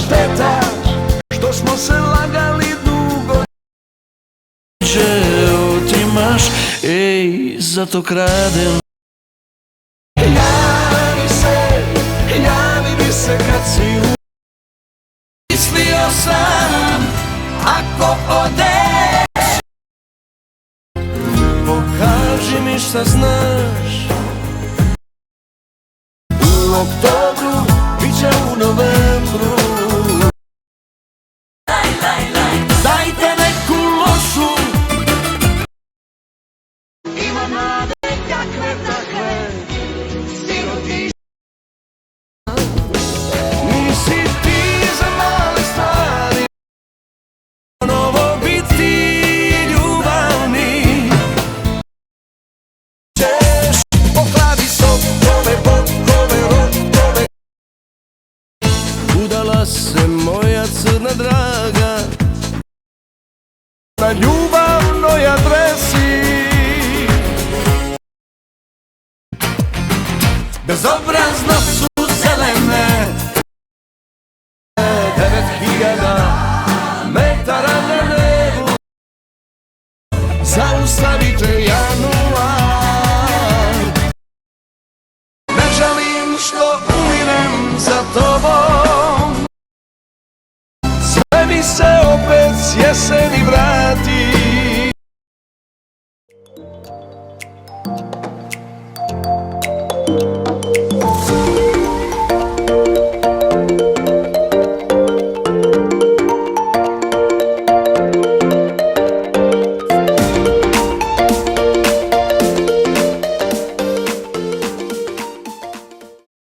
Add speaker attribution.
Speaker 1: šteta što smo se lagali dugo.
Speaker 2: Otimaš, ej, zato kradem.
Speaker 1: Javi mi se kad si u...
Speaker 2: Mislio sam, ako odeš, pokaži mi šta znaš.
Speaker 1: U oktobru, bit će u novembru.
Speaker 2: Dajte neku lošu,
Speaker 1: Ima nade kakve takve, siroti. Nisi ti za male stvari,
Speaker 2: ponovo biti ljubavni.
Speaker 1: ćeš pokladi sokove, bokove, rokove.
Speaker 2: Udala se moja crna draga
Speaker 1: Na ljubavnoj adresi,
Speaker 2: bezobrazno su zelene
Speaker 1: 9000 metara na nebu. Zaustavite januar. Ne želim što umirem za tobom. Sve mi se opet s jeseni